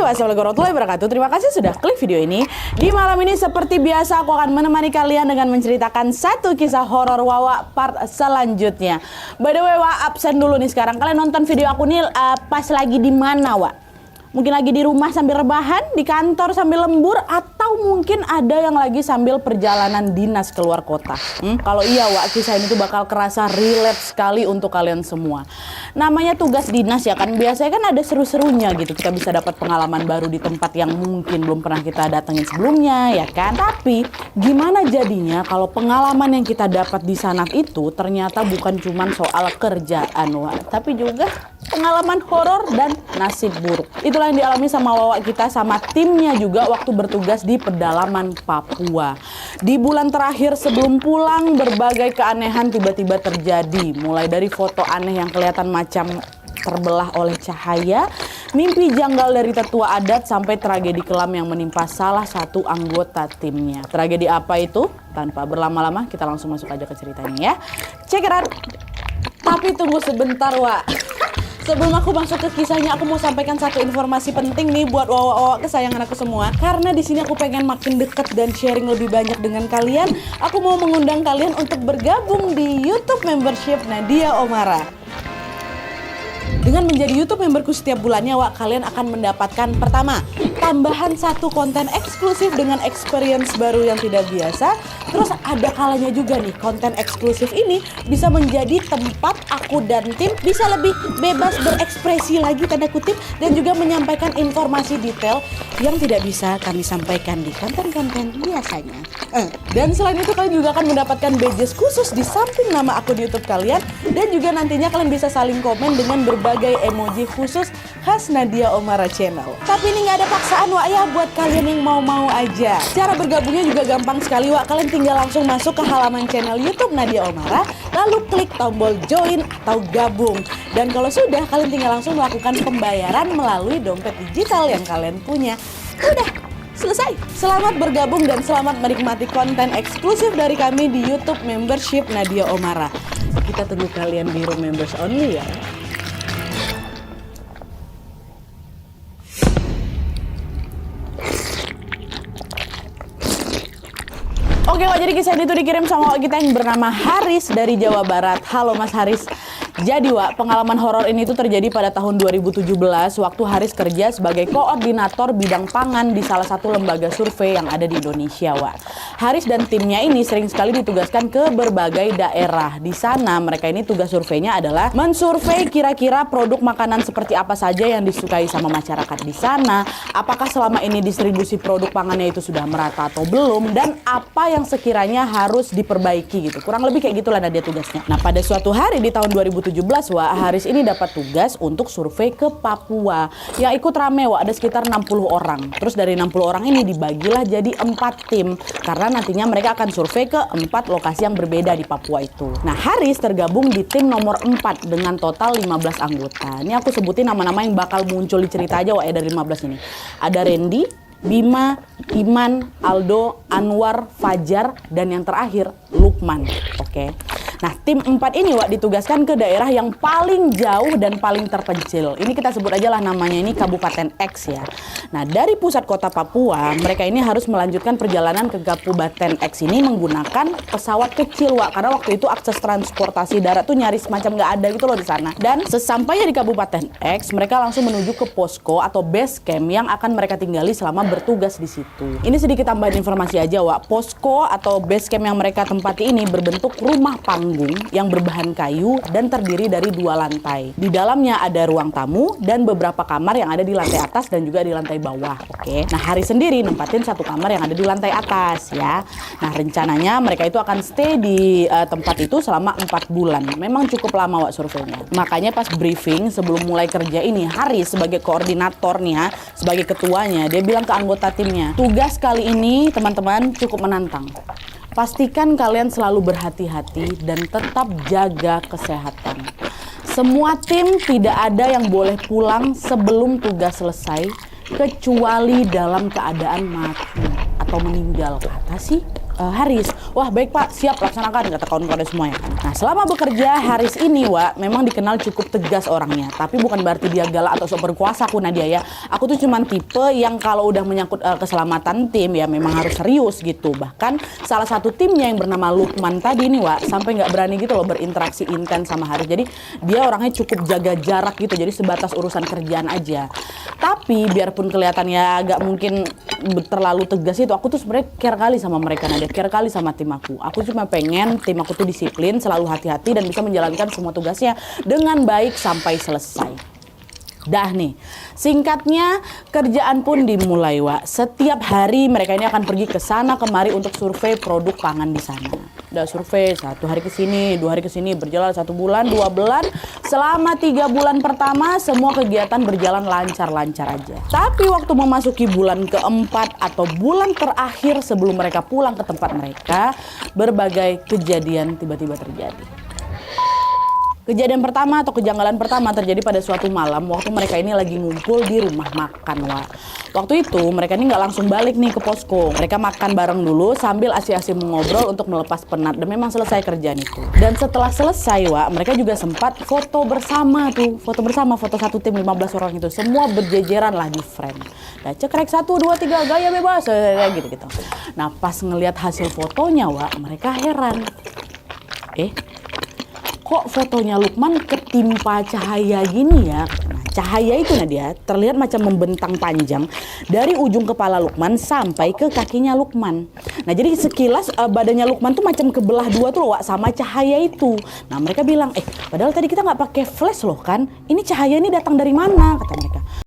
Wassalamualaikum warahmatullahi wabarakatuh. Terima kasih sudah klik video ini. Di malam ini seperti biasa aku akan menemani kalian dengan menceritakan satu kisah horor Wawa part selanjutnya. By the way, Wak, absen dulu nih sekarang. Kalian nonton video aku nih pas lagi di mana, Wak? Mungkin lagi di rumah sambil rebahan, di kantor sambil lembur, atau mungkin ada yang lagi sambil perjalanan dinas keluar kota. Kalau iya, Wak, kisah ini tuh bakal kerasa relate sekali untuk kalian semua. Namanya tugas dinas ya kan, biasanya kan ada seru-serunya gitu. Kita bisa dapat pengalaman baru di tempat yang mungkin belum pernah kita datengin sebelumnya ya kan. Tapi gimana jadinya kalau pengalaman yang kita dapat di sana itu ternyata bukan cuman soal kerjaan, Wak, tapi juga pengalaman horor dan nasib buruk. Itulah yang dialami sama Wawa kita sama timnya juga waktu bertugas di pedalaman Papua. Di bulan terakhir sebelum pulang, berbagai keanehan tiba-tiba terjadi. Mulai dari foto aneh yang kelihatan macam terbelah oleh cahaya, mimpi janggal dari tetua adat, sampai tragedi kelam yang menimpa salah satu anggota timnya. Tragedi apa itu? Tanpa berlama-lama kita langsung masuk aja ke ceritanya ya. Check it out. Tapi tunggu sebentar, Wak. Sebelum aku masuk ke kisahnya, aku mau sampaikan satu informasi penting nih buat Wawa kesayangan aku semua. Karena di sini aku pengen makin deket dan sharing lebih banyak dengan kalian. Aku mau mengundang kalian untuk bergabung di YouTube membership Nadia Omara. Dengan menjadi YouTube memberku setiap bulannya, Wak, kalian akan mendapatkan pertama, tambahan satu konten eksklusif dengan experience baru yang tidak biasa. Terus ada kalanya juga nih, konten eksklusif ini bisa menjadi tempat aku dan tim bisa lebih bebas berekspresi lagi, tanda kutip, dan juga menyampaikan informasi detail yang tidak bisa kami sampaikan di konten-konten biasanya. Dan selain itu kalian juga akan mendapatkan badges khusus di samping nama aku di YouTube kalian, dan juga nantinya kalian bisa saling komen dengan berbagai emoji khusus khas Nadia Omara Channel. Tapi ini nggak ada paksaan, Wak, ya, buat kalian yang mau-mau aja. Cara bergabungnya juga gampang sekali, Wak. Kalian tinggal langsung masuk ke halaman channel YouTube Nadia Omara, lalu klik tombol join atau gabung. Dan kalau sudah, kalian tinggal langsung melakukan pembayaran melalui dompet digital yang kalian punya. Udah, selesai. Selamat bergabung dan selamat menikmati konten eksklusif dari kami di YouTube membership Nadia Omara. Kita tunggu kalian di room members only ya. Oke, Wak, jadi kisah ini tuh dikirim sama Wak kita yang bernama Haris dari Jawa Barat. Halo Mas Haris. Jadi, Wak, pengalaman horor ini tuh terjadi pada tahun 2017 waktu Haris kerja sebagai koordinator bidang pangan di salah satu lembaga survei yang ada di Indonesia, Wak. Haris dan timnya ini sering sekali ditugaskan ke berbagai daerah. Di sana mereka ini tugas surveinya adalah mensurvei kira-kira produk makanan seperti apa saja yang disukai sama masyarakat di sana, apakah selama ini distribusi produk pangannya itu sudah merata atau belum, dan apa yang sekiranya harus diperbaiki gitu. Kurang lebih kayak gitulah dia tugasnya. Nah, pada suatu hari di tahun 2017, Wak, Haris ini dapat tugas untuk survei ke Papua. Yang ikut rame, Wak, ada sekitar 60 orang. Terus dari 60 orang ini dibagilah jadi 4 tim. Karena nantinya mereka akan survei ke 4 lokasi yang berbeda di Papua itu. Nah, Haris tergabung di tim nomor 4 dengan total 15 anggota. Ini aku sebutin nama-nama yang bakal muncul di cerita aja, Wak, ya, dari 15 ini. Ada Randy, Bima, Iman, Aldo, Anwar, Fajar, dan yang terakhir Lukman. Oke. Nah, tim 4 ini, Wak, ditugaskan ke daerah yang paling jauh dan paling terpencil. Ini kita sebut aja lah namanya ini Kabupaten X ya. Nah, dari pusat kota Papua, mereka ini harus melanjutkan perjalanan ke Kabupaten X ini menggunakan pesawat kecil, Wak. Karena waktu itu akses transportasi darat tuh nyaris macam nggak ada gitu loh di sana. Dan sesampainya di Kabupaten X, mereka langsung menuju ke posko atau base camp yang akan mereka tinggali selama bertugas di situ. Ini sedikit tambahan informasi aja, Wak. Posko atau base camp yang mereka tempati ini berbentuk rumah panggung yang berbahan kayu dan terdiri dari 2 lantai. Di dalamnya ada ruang tamu dan beberapa kamar yang ada di lantai atas dan juga di lantai bawah. Oke. Nah, Haris sendiri nempatin satu kamar yang ada di lantai atas ya. Nah, rencananya mereka itu akan stay di tempat itu selama 4 bulan. Memang cukup lama, Wak, surveinya. Makanya pas briefing sebelum mulai kerja ini, Haris sebagai koordinatornya, sebagai ketuanya, dia bilang ke anggota timnya, tugas kali ini teman-teman cukup menantang. Pastikan kalian selalu berhati-hati dan tetap jaga kesehatan. Semua tim tidak ada yang boleh pulang sebelum tugas selesai, kecuali dalam keadaan mati atau meninggal. Kata sih Haris. Wah baik Pak, siap laksanakan, kata kawan-kawan semuanya. Nah selama bekerja Haris ini Wak memang dikenal cukup tegas orangnya. Tapi bukan berarti dia galak atau sok berkuasa aku Nadia ya. Aku tuh cuman tipe yang kalau udah menyangkut keselamatan tim ya memang harus serius gitu. Bahkan salah satu timnya yang bernama Lukman tadi nih Wak sampai nggak berani gitu loh berinteraksi intens sama Haris. Jadi dia orangnya cukup jaga jarak gitu. Jadi sebatas urusan kerjaan aja. Tapi biarpun kelihatannya agak mungkin terlalu tegas itu, aku tuh sebenarnya care kali sama mereka Nadia, care kali sama tim aku. Aku cuma pengen tim aku tuh disiplin, selalu hati-hati dan bisa menjalankan semua tugasnya dengan baik sampai selesai. Dah nih, singkatnya kerjaan pun dimulai Wak. Setiap hari mereka ini akan pergi ke sana kemari untuk survei produk pangan di sana. Udah survei 1 hari ke sini, 2 hari ke sini, berjalan 1 bulan, 2 bulan. Selama 3 bulan pertama semua kegiatan berjalan lancar-lancar aja. Tapi waktu memasuki bulan keempat atau bulan terakhir sebelum mereka pulang ke tempat mereka, berbagai kejadian tiba-tiba terjadi. Kejadian pertama atau kejanggalan pertama terjadi pada suatu malam waktu mereka ini lagi ngumpul di rumah makan Wak. Waktu itu mereka ini nggak langsung balik nih ke posko. Mereka makan bareng dulu sambil asik-asik mengobrol untuk melepas penat dan memang selesai kerjaan itu. Dan setelah selesai Wak, mereka juga sempat foto bersama tuh. Foto bersama, foto satu tim 15 orang itu. Semua berjejeran lah di frame. Nah cekrek 1, 2, 3 gaya bebas gitu-gitu. Nah pas ngelihat hasil fotonya Wak, mereka heran. Kok fotonya Lukman ketimpa cahaya gini ya? Nah, cahaya itu Nadia terlihat macam membentang panjang dari ujung kepala Lukman sampai ke kakinya Lukman. Nah jadi sekilas badannya Lukman tuh macam kebelah dua tuh loh Wak, sama cahaya itu. Nah mereka bilang, padahal tadi kita nggak pakai flash loh kan? Ini cahaya ini datang dari mana? Kata mereka.